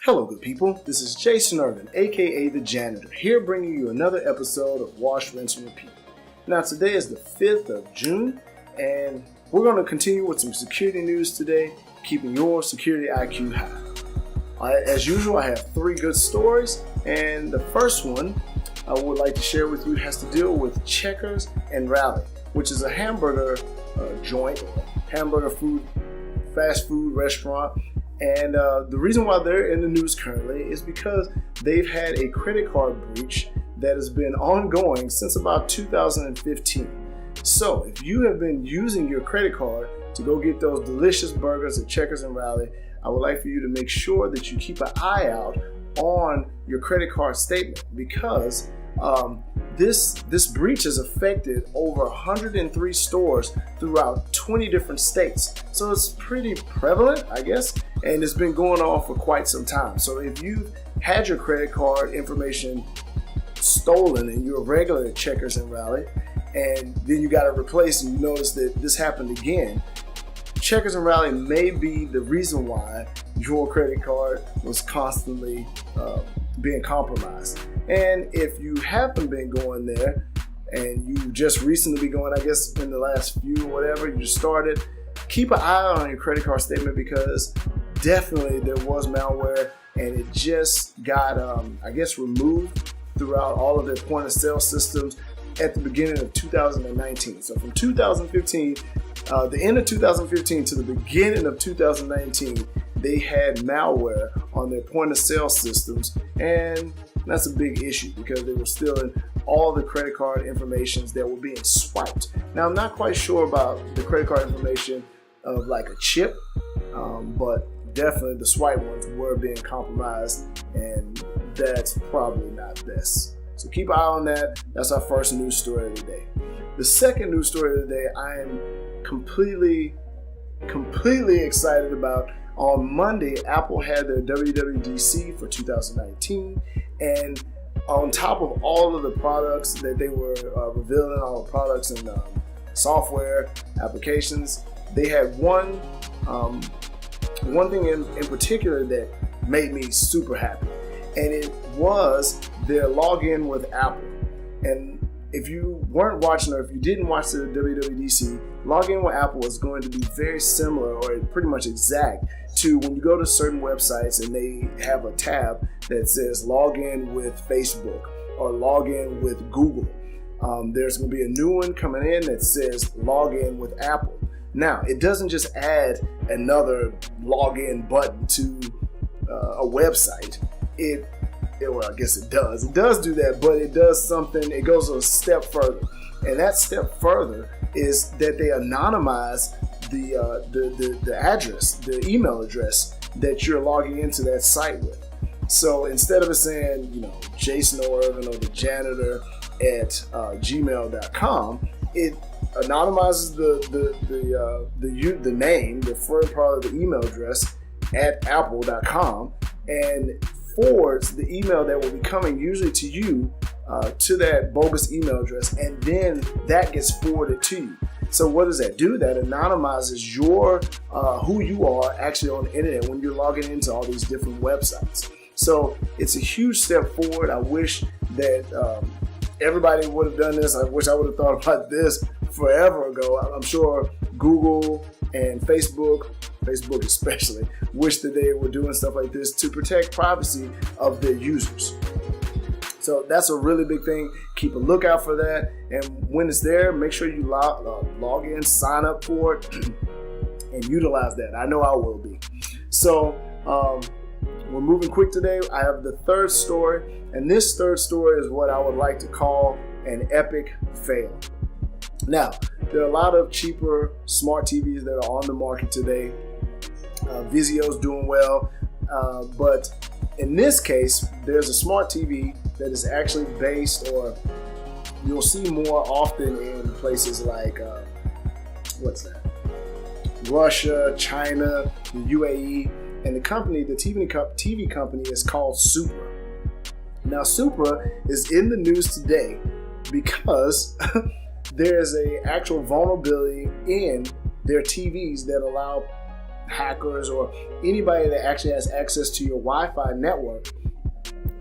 Hello, good people. This is Jason Irvin, aka The Janitor, here bringing you another episode of Wash, Rinse, and Repeat. Now, today is the 5th of June, and we're going to continue with some security news today, keeping your security IQ high. As usual, I have 3 good stories, and the first one I would like to share with you has to deal with Checkers and Rally, which is a hamburger joint, hamburger food, fast food restaurant. And the reason why they're in the news currently is because they've had a credit card breach that has been ongoing since about 2015. So if you have been using your credit card to go get those delicious burgers at Checkers and Rally, I would like for you to make sure that you keep an eye out on your credit card statement, because this breach has affected over 103 stores throughout 20 different states. So it's pretty prevalent, I guess, and it's been going on for quite some time. So if you've had your credit card information stolen and you're a regular at Checkers and Rally, and then you got to replace and you notice that this happened again, Checkers and Rally may be the reason why your credit card was constantly being compromised. And if you haven't been going there and you just recently been going, I guess in the last few or whatever, you just started, keep an eye on your credit card statement, because definitely there was malware and it just got, I guess, removed throughout all of their point of sale systems at the beginning of 2019. So from 2015, the end of 2015 to the beginning of 2019, they had malware on their point of sale systems, and that's a big issue because they were stealing all the credit card informations that were being swiped. Now, I'm not quite sure about the credit card information of like a chip, but definitely the swipe ones were being compromised, and that's probably not best. So keep an eye on that. That's our first news story of the day. The second news story of the day I am completely excited about. On Monday, Apple had their WWDC for 2019, and on top of all of the products that they were revealing, all the products and software applications, they had one thing in particular that made me super happy, and it was their login with Apple. And if you weren't watching, or if you didn't watch the WWDC, login with Apple is going to be very similar, or pretty much exact, to when you go to certain websites and they have a tab that says login with Facebook or login with Google. There's going to be a new one coming in that says login with Apple. Now, it doesn't just add another login button to a website. Well, I guess it does. It does do that, but it does something. It goes a step further, and that step further is that they anonymize the address, the email address that you're logging into that site with. So instead of it saying, Jason Irvin or the janitor at gmail.com, it anonymizes the name, the first part of the email address at apple.com, and forwards the email that will be coming usually to you to that bogus email address, and then that gets forwarded to you. So what does that do? That anonymizes your who you are actually on the internet when you're logging into all these different websites. So it's a huge step forward. I wish that everybody would have done this. I wish I would have thought about this forever ago. I'm sure Google and Facebook especially, wish that they were doing stuff like this to protect privacy of their users. So that's a really big thing. Keep a lookout for that. And when it's there, make sure you log in, sign up for it, and utilize that. I know I will be. So we're moving quick today. I have the third story, and this third story is what I would like to call an epic fail. Now, there are a lot of cheaper smart TVs that are on the market today. Vizio's doing well, but in this case, there's a smart TV that is actually based, or you'll see more often in places like, Russia, China, the UAE, and the TV company is called SUPRA. Now, SUPRA is in the news today because there's an actual vulnerability in their TVs that allow hackers or anybody that actually has access to your Wi-Fi network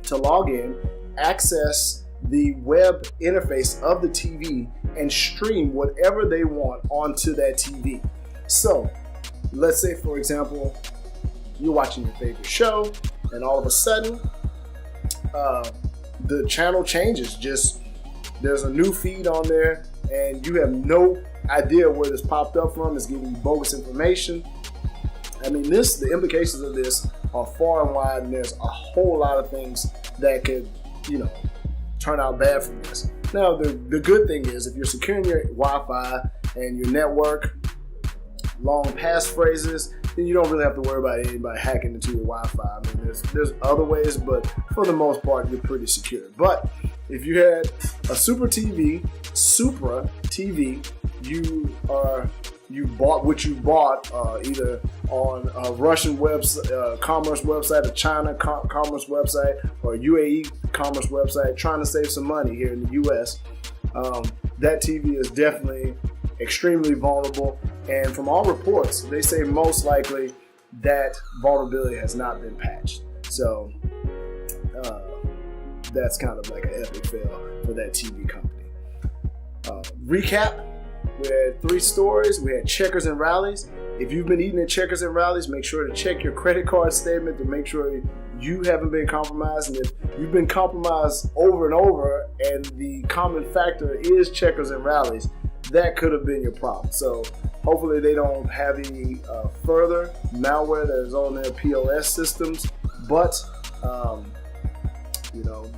to log in, access the web interface of the TV, and stream whatever they want onto that TV. So let's say, for example, you're watching your favorite show and all of a sudden the channel changes. Just there's a new feed on there and you have no idea where this popped up from. It's giving you bogus information. I mean, the implications of this are far and wide, and there's a whole lot of things that could, turn out bad from this. Now, the good thing is, if you're securing your Wi-Fi and your network, long passphrases, then you don't really have to worry about anybody hacking into your Wi-Fi. I mean, there's other ways, but for the most part, you're pretty secure. But if you had a SUPRA TV, you bought either on a Russian commerce website, a China commerce website, or a UAE commerce website, trying to save some money here in the US, that TV is definitely extremely vulnerable. And from all reports, they say most likely that vulnerability has not been patched. So that's kind of like an epic fail for that TV company. Recap. We had 3 stories. We had checkers and rallies. If you've been eating at checkers and rallies, make sure to check your credit card statement to make sure you haven't been compromised. And if you've been compromised over and over and the common factor is checkers and rallies, that could have been your problem. So hopefully they don't have any further malware that is on their POS systems. But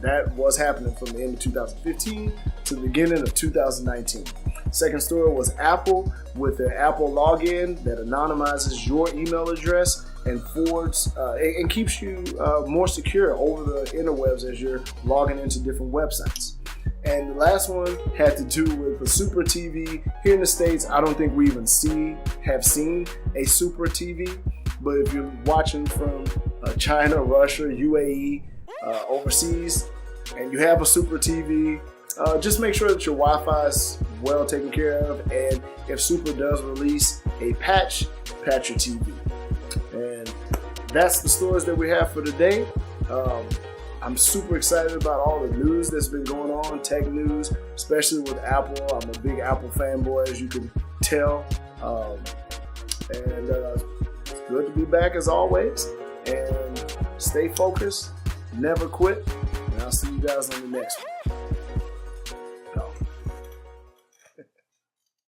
that was happening from the end of 2015 to the beginning of 2019. Second story was Apple with their Apple login that anonymizes your email address and forwards and keeps you more secure over the interwebs as you're logging into different websites. And the last one had to do with the SUPRA TV. Here in the States, I don't think we even have seen a SUPRA TV, but if you're watching from China, Russia, UAE, overseas, and you have a SUPRA TV, just make sure that your Wi-Fi is well taken care of, and if SUPRA does release a patch your TV. And that's the stories that we have for today. I'm super excited about all the news that's been going on, tech news, especially with Apple. I'm a big Apple fanboy, as you can tell. And it's good to be back as always. And stay focused, never quit, and I'll see you guys on the next one.